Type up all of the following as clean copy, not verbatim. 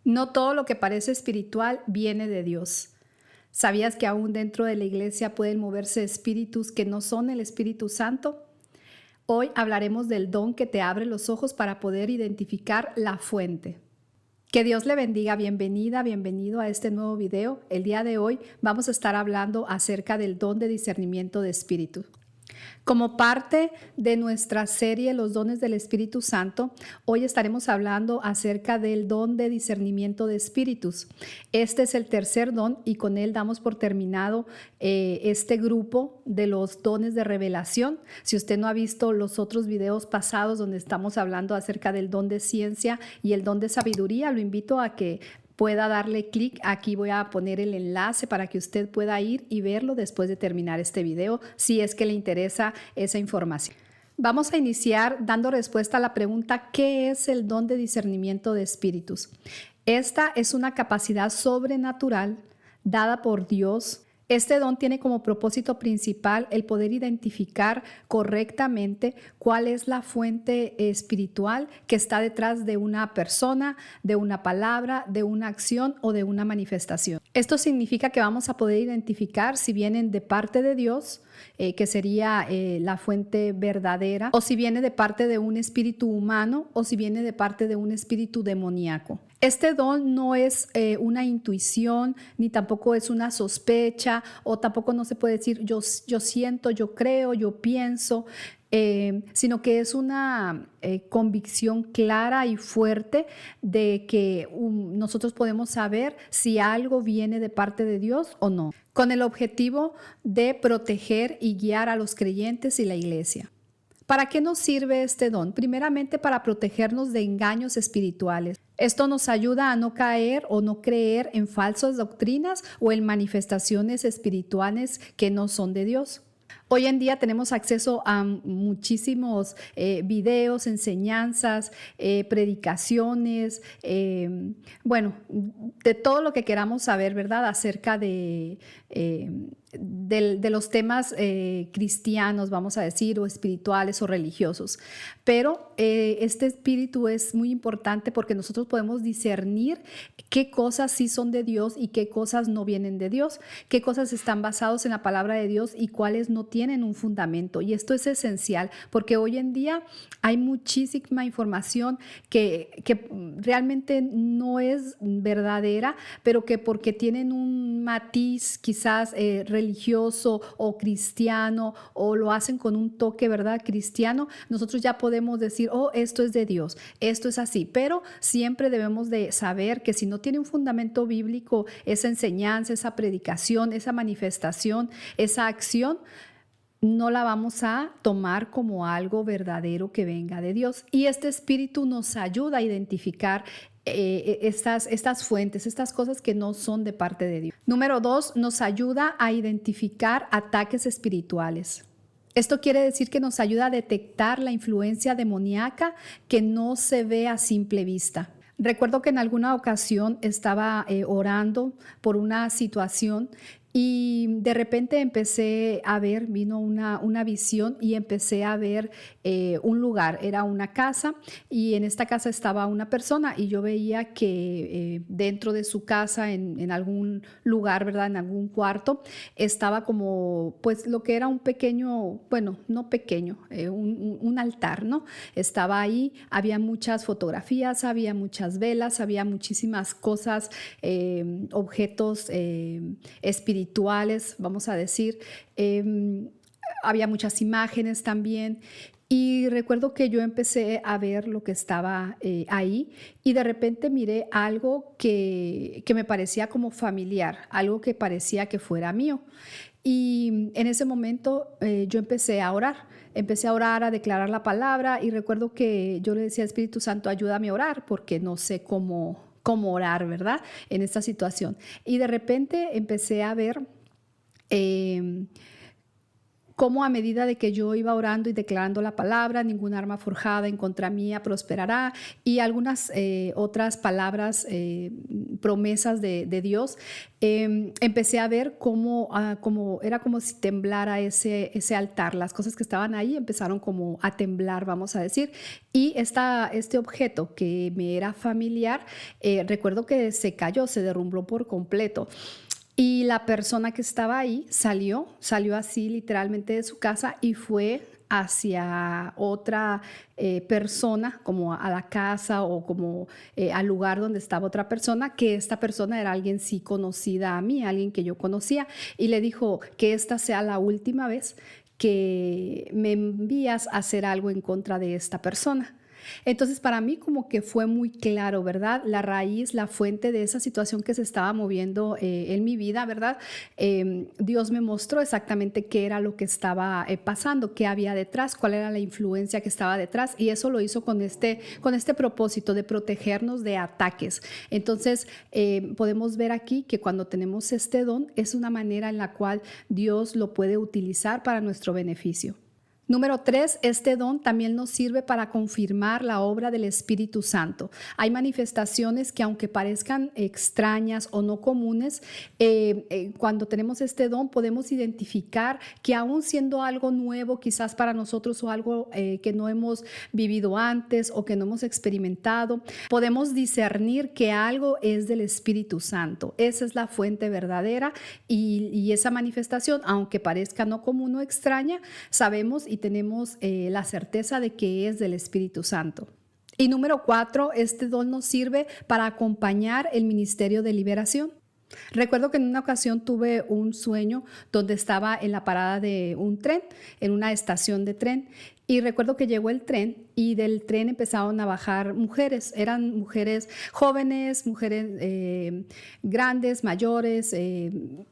No todo lo que parece espiritual viene de Dios. ¿Sabías que aún dentro de la iglesia pueden moverse espíritus que no son el Espíritu Santo? Hoy hablaremos del don que te abre los ojos para poder identificar la fuente. Que Dios le bendiga, bienvenida, bienvenido a este nuevo video. El día de hoy vamos a estar hablando acerca del don de discernimiento de espíritu. Como parte de nuestra serie Los dones del Espíritu Santo, hoy estaremos hablando acerca del don de discernimiento de espíritus. Este es el tercer don y con él damos por terminado este grupo de los dones de revelación. Si usted no ha visto los otros videos pasados donde estamos hablando acerca del don de ciencia y el don de sabiduría, lo invito a que pueda darle clic. Aquí voy a poner el enlace para que usted pueda ir y verlo después de terminar este video, si es que le interesa esa información. Vamos a iniciar dando respuesta a la pregunta: ¿qué es el don de discernimiento de espíritus? Esta es una capacidad sobrenatural dada por Dios. Este don tiene como propósito principal el poder identificar correctamente cuál es la fuente espiritual que está detrás de una persona, de una palabra, de una acción o de una manifestación. Esto significa que vamos a poder identificar si vienen de parte de Dios, que sería la fuente verdadera, o si viene de parte de un espíritu humano, o si viene de parte de un espíritu demoníaco. Este don no es una intuición, ni tampoco es una sospecha, o tampoco no se puede decir yo siento, yo creo, yo pienso, sino que es una convicción clara y fuerte de que nosotros podemos saber si algo viene de parte de Dios o no, con el objetivo de proteger y guiar a los creyentes y la iglesia. ¿Para qué nos sirve este don? Primeramente, para protegernos de engaños espirituales. Esto nos ayuda a no caer o no creer en falsas doctrinas o en manifestaciones espirituales que no son de Dios. Hoy en día tenemos acceso a muchísimos videos, enseñanzas, predicaciones, de todo lo que queramos saber, ¿verdad? Acerca de los temas cristianos, vamos a decir, o espirituales o religiosos. Pero este espíritu es muy importante porque nosotros podemos discernir qué cosas sí son de Dios y qué cosas no vienen de Dios, qué cosas están basadas en la palabra de Dios y cuáles no tienen un fundamento. Y esto es esencial porque hoy en día hay muchísima información que realmente no es verdadera, pero que porque tienen un matiz quizás religioso o cristiano, o lo hacen con un toque, ¿verdad?, cristiano, nosotros ya podemos decir, oh, esto es de Dios, esto es así. Pero siempre debemos de saber que si no tiene un fundamento bíblico, esa enseñanza, esa predicación, esa manifestación, esa acción, no la vamos a tomar como algo verdadero que venga de Dios. Y este espíritu nos ayuda a identificar estas fuentes, estas cosas que no son de parte de Dios. Número 2, nos ayuda a identificar ataques espirituales. Esto quiere decir que nos ayuda a detectar la influencia demoníaca que no se ve a simple vista. Recuerdo que en alguna ocasión estaba orando por una situación y de repente empecé a ver, vino una visión y empecé a ver un lugar, era una casa, y en esta casa estaba una persona y yo veía que dentro de su casa, en algún lugar, ¿verdad?, en algún cuarto, estaba como pues lo que era un pequeño, bueno, no pequeño, un altar, ¿no? Estaba ahí, había muchas fotografías, había muchas velas, había muchísimas cosas, objetos espirituales, vamos a decir. Había muchas imágenes también. Y recuerdo que yo empecé a ver lo que estaba ahí y de repente miré algo que me parecía como familiar, algo que parecía que fuera mío. Y en ese momento yo empecé a orar, a declarar la palabra, y recuerdo que yo le decía: Espíritu Santo, ayúdame a orar porque no sé cómo orar, ¿verdad?, en esta situación. Y de repente empecé a ver cómo a medida de que yo iba orando y declarando la palabra, ninguna arma forjada en contra mía prosperará, y algunas otras palabras, promesas de Dios, empecé a ver cómo era como si temblara ese altar. Las cosas que estaban ahí empezaron como a temblar, vamos a decir, y este objeto que me era familiar, recuerdo que se cayó, se derrumbó por completo. Y la persona que estaba ahí salió así literalmente de su casa y fue hacia otra persona, como a la casa o como al lugar donde estaba otra persona, que esta persona era alguien sí conocida a mí, alguien que yo conocía, y le dijo que esta sea la última vez que me envías a hacer algo en contra de esta persona. Entonces, para mí como que fue muy claro, ¿verdad? La raíz, la fuente de esa situación que se estaba moviendo en mi vida, ¿verdad? Dios me mostró exactamente qué era lo que estaba pasando, qué había detrás, cuál era la influencia que estaba detrás, y eso lo hizo con este propósito de protegernos de ataques. Entonces, podemos ver aquí que cuando tenemos este don es una manera en la cual Dios lo puede utilizar para nuestro beneficio. Número 3, este don también nos sirve para confirmar la obra del Espíritu Santo. Hay manifestaciones que, aunque parezcan extrañas o no comunes, cuando tenemos este don podemos identificar que, aún siendo algo nuevo quizás para nosotros o algo que no hemos vivido antes o que no hemos experimentado, podemos discernir que algo es del Espíritu Santo. Esa es la fuente verdadera, y esa manifestación, aunque parezca no común o extraña, sabemos y tenemos la certeza de que es del Espíritu Santo. Y número 4, este don nos sirve para acompañar el ministerio de liberación. Recuerdo que en una ocasión tuve un sueño donde estaba en la parada de un tren, en una estación de tren, y recuerdo que llegó el tren y del tren empezaron a bajar mujeres. Eran mujeres jóvenes, mujeres grandes, mayores,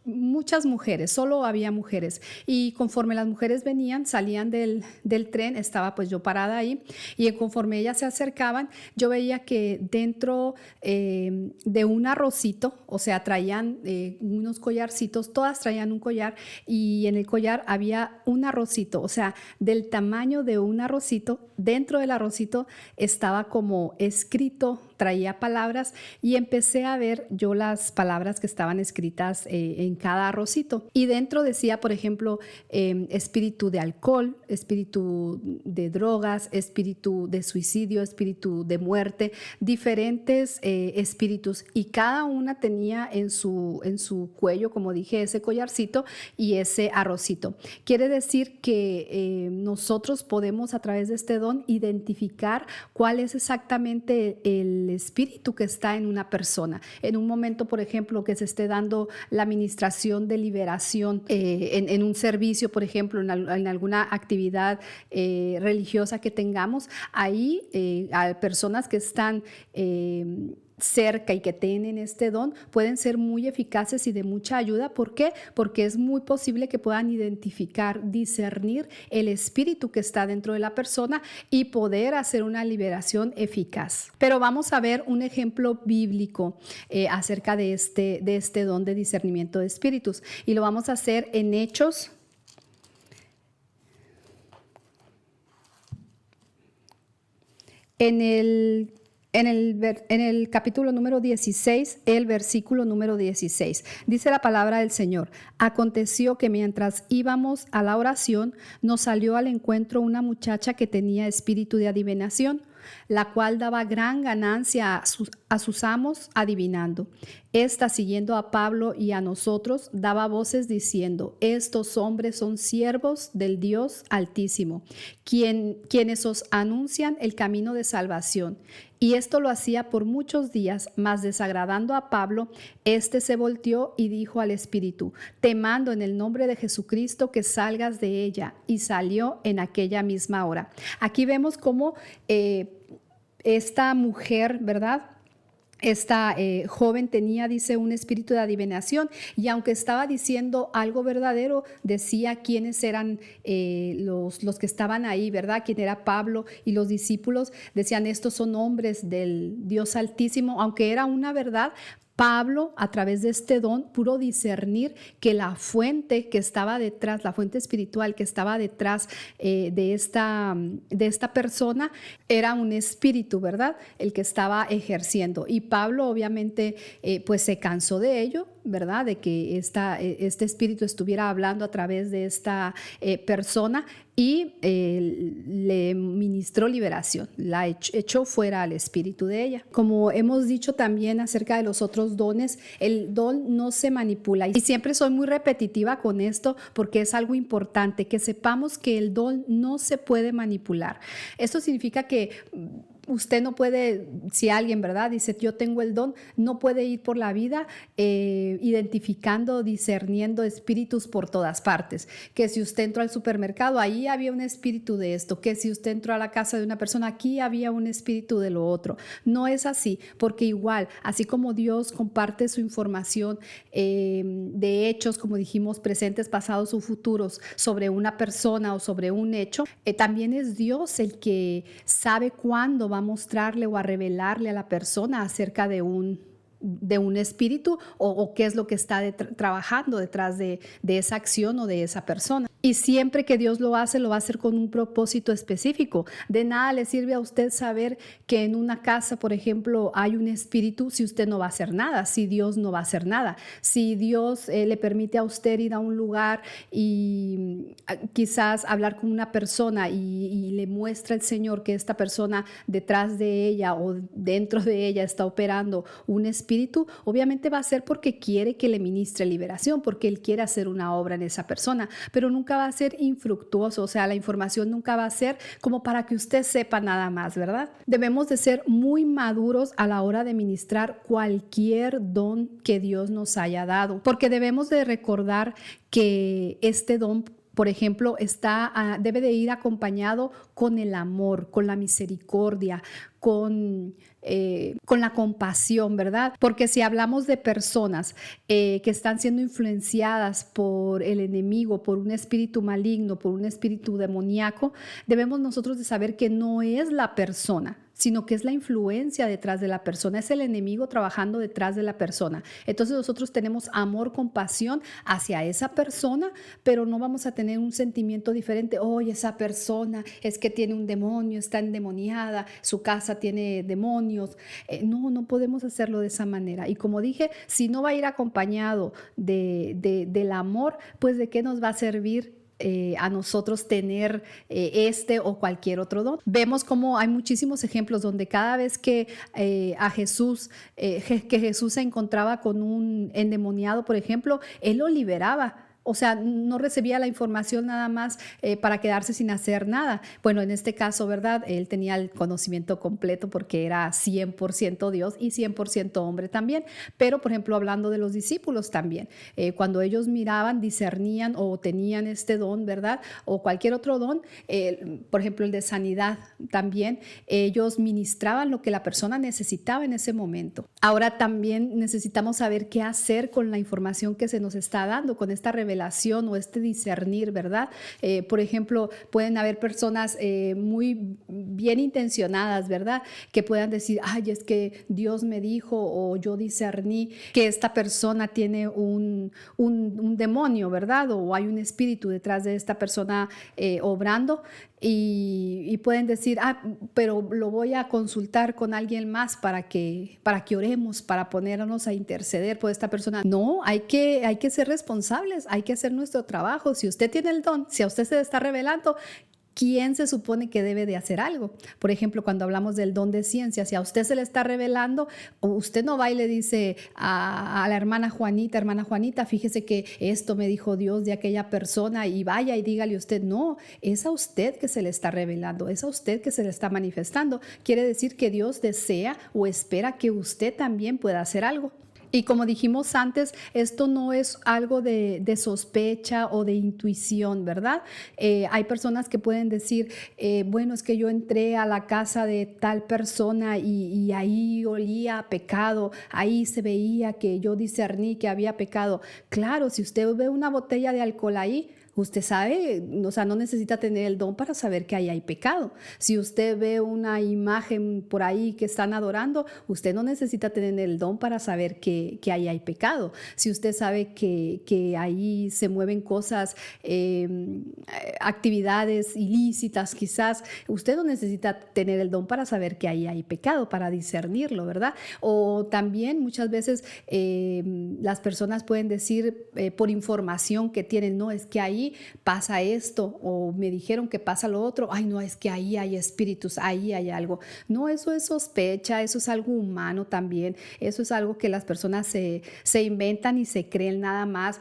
muchas mujeres, solo había mujeres. Y conforme las mujeres salían del tren, estaba pues yo parada ahí, y conforme ellas se acercaban, yo veía que dentro de un arrocito, o sea, traían unos collarcitos, todas traían un collar, y en el collar había un arrocito, o sea, del tamaño de un arrocito. Dentro del arrocito estaba como escrito, traía palabras, y empecé a ver yo las palabras que estaban escritas en cada arrocito, y dentro decía, por ejemplo, espíritu de alcohol, espíritu de drogas, espíritu de suicidio, espíritu de muerte, diferentes espíritus, y cada una tenía en su cuello, como dije, ese collarcito y ese arrocito. Quiere decir que nosotros podemos, a través de este don, identificar cuál es exactamente el espíritu que está en una persona. En un momento, por ejemplo, que se esté dando la administración de liberación en un servicio, por ejemplo, en alguna actividad religiosa que tengamos, ahí hay personas que están cerca y que tienen este don pueden ser muy eficaces y de mucha ayuda. ¿Por qué? Porque es muy posible que puedan identificar, discernir el espíritu que está dentro de la persona y poder hacer una liberación eficaz. Pero vamos a ver un ejemplo bíblico acerca de este don de discernimiento de espíritus, y lo vamos a hacer en Hechos. En el capítulo número 16, el versículo número 16, dice la palabra del Señor: aconteció que mientras íbamos a la oración, nos salió al encuentro una muchacha que tenía espíritu de adivinación, la cual daba gran ganancia a sus amos adivinando. Esta, siguiendo a Pablo y a nosotros, daba voces diciendo: estos hombres son siervos del Dios Altísimo, quienes os anuncian el camino de salvación. Y esto lo hacía por muchos días, mas desagradando a Pablo, éste se volteó y dijo al espíritu: te mando en el nombre de Jesucristo que salgas de ella. Y salió en aquella misma hora. Aquí vemos cómo esta mujer, ¿verdad?, esta joven tenía, dice, un espíritu de adivinación, y aunque estaba diciendo algo verdadero, decía quiénes eran los que estaban ahí, ¿verdad? Quién era Pablo y los discípulos. Decían: estos son hombres del Dios Altísimo. Aunque era una verdad, Pablo, a través de este don, pudo discernir que la fuente que estaba detrás, la fuente espiritual que estaba detrás de esta persona, era un espíritu, ¿verdad? El que estaba ejerciendo. Y Pablo obviamente pues se cansó de ello, ¿verdad? De que este espíritu estuviera hablando a través de esta persona y le ministró liberación, la echó fuera al espíritu de ella. Como hemos dicho también acerca de los otros dones, el don no se manipula. Y siempre soy muy repetitiva con esto porque es algo importante, que sepamos que el don no se puede manipular. Esto significa que usted no puede, si alguien, ¿verdad?, dice yo tengo el don, no puede ir por la vida identificando, discerniendo espíritus por todas partes. Que si usted entró al supermercado, ahí había un espíritu de esto. Que si usted entró a la casa de una persona, aquí había un espíritu de lo otro. No es así, porque igual, así como Dios comparte su información de hechos, como dijimos, presentes, pasados o futuros, sobre una persona o sobre un hecho, también es Dios el que sabe cuándo va a mostrarle o a revelarle a la persona acerca de un espíritu o qué es lo que está trabajando detrás de esa acción o de esa persona. Y siempre que Dios lo va a hacer con un propósito específico. De nada le sirve a usted saber que en una casa, por ejemplo, hay un espíritu si usted no va a hacer nada, si Dios no va a hacer nada. Si Dios le permite a usted ir a un lugar y quizás hablar con una persona y le muestra el Señor que esta persona detrás de ella o dentro de ella está operando un espíritu, obviamente va a ser porque quiere que le ministre liberación, porque Él quiere hacer una obra en esa persona, pero nunca va a ser infructuoso, o sea, la información nunca va a ser como para que usted sepa nada más, ¿verdad? Debemos de ser muy maduros a la hora de ministrar cualquier don que Dios nos haya dado, porque debemos de recordar que este don, por ejemplo, debe de ir acompañado con el amor, con la misericordia, con la compasión, ¿verdad? Porque si hablamos de personas que están siendo influenciadas por el enemigo, por un espíritu maligno, por un espíritu demoníaco, debemos nosotros de saber que no es la persona, sino que es la influencia detrás de la persona, es el enemigo trabajando detrás de la persona. Entonces nosotros tenemos amor, compasión hacia esa persona, pero no vamos a tener un sentimiento diferente. Oye, esa persona es que tiene un demonio, está endemoniada, su casa tiene demonios. No podemos hacerlo de esa manera. Y como dije, si no va a ir acompañado del amor, pues ¿de qué nos va a servir a nosotros tener este o cualquier otro don? Vemos como hay muchísimos ejemplos donde cada vez que Jesús se encontraba con un endemoniado, por ejemplo, Él lo liberaba. O sea, no recibía la información nada más para quedarse sin hacer nada. Bueno, en este caso, ¿verdad? Él tenía el conocimiento completo porque era 100% Dios y 100% hombre también. Pero, por ejemplo, hablando de los discípulos también, cuando ellos miraban, discernían o tenían este don, ¿verdad? O cualquier otro don, por ejemplo, el de sanidad también, ellos ministraban lo que la persona necesitaba en ese momento. Ahora también necesitamos saber qué hacer con la información que se nos está dando, con esta revelación o este discernir, ¿verdad? Por ejemplo, pueden haber personas muy bien intencionadas, ¿verdad? Que puedan decir, ay, es que Dios me dijo o yo discerní que esta persona tiene un demonio, ¿verdad? O hay un espíritu detrás de esta persona obrando. Y pueden decir, pero lo voy a consultar con alguien más para que oremos, para ponernos a interceder por esta persona. No, hay que ser responsables, hay que hacer nuestro trabajo. Si usted tiene el don, si a usted se le está revelando, ¿quién se supone que debe de hacer algo? Por ejemplo, cuando hablamos del don de ciencia, si a usted se le está revelando, usted no va y le dice a la hermana Juanita, fíjese que esto me dijo Dios de aquella persona y vaya y dígale usted. No, es a usted que se le está revelando, es a usted que se le está manifestando. Quiere decir que Dios desea o espera que usted también pueda hacer algo. Y como dijimos antes, esto no es algo de sospecha o de intuición, ¿verdad? Hay personas que pueden decir, bueno, es que yo entré a la casa de tal persona y ahí olía a pecado, ahí se veía que yo discerní que había pecado. Claro, si usted ve una botella de alcohol ahí, Usted sabe, o sea, no necesita tener el don para saber que ahí hay pecado. Si usted ve una imagen por ahí que están adorando, usted no necesita tener el don para saber que ahí hay pecado. Si usted sabe que ahí se mueven cosas, actividades ilícitas quizás, usted no necesita tener el don para saber que ahí hay pecado, para discernirlo, ¿verdad? O también muchas veces las personas pueden decir por información que tienen, no, es que ahí pasa esto, o me dijeron que pasa lo otro, ay no, es que ahí hay espíritus, ahí hay algo. No, eso es sospecha, eso es algo humano también, eso es algo que las personas se inventan y se creen nada más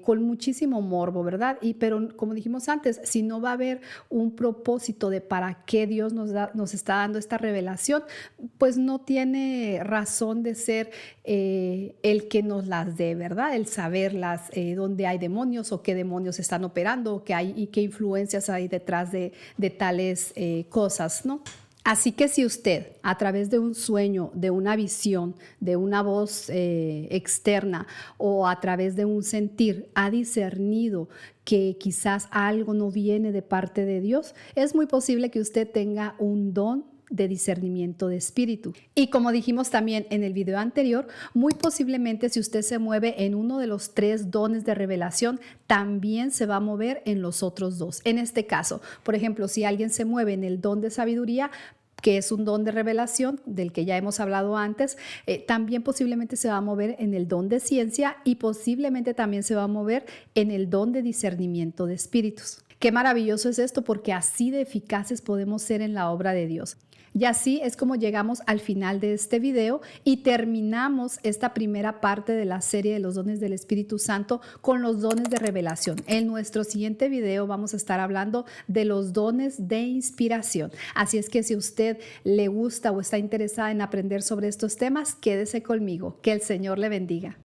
con muchísimo morbo, ¿verdad? Pero como dijimos antes, si no va a haber un propósito de para qué Dios nos está dando esta revelación, pues no tiene razón de ser el que nos las dé, ¿verdad? El saberlas, dónde hay demonios o qué demonios están operando o qué hay y qué influencias hay detrás de tales cosas, ¿no? Así que si usted, a través de un sueño, de una visión, de una voz externa o a través de un sentir, ha discernido que quizás algo no viene de parte de Dios, es muy posible que usted tenga un don de discernimiento de espíritu. Y como dijimos también en el video anterior, muy posiblemente si usted se mueve en uno de los 3 dones de revelación, también se va a mover en los otros 2. En este caso, por ejemplo, si alguien se mueve en el don de sabiduría, que es un don de revelación del que ya hemos hablado antes, también posiblemente se va a mover en el don de ciencia y posiblemente también se va a mover en el don de discernimiento de espíritus. Qué maravilloso es esto, porque así de eficaces podemos ser en la obra de Dios. Y así es como llegamos al final de este video y terminamos esta primera parte de la serie de los dones del Espíritu Santo con los dones de revelación. En nuestro siguiente video vamos a estar hablando de los dones de inspiración. Así es que si usted le gusta o está interesada en aprender sobre estos temas, quédese conmigo. Que el Señor le bendiga.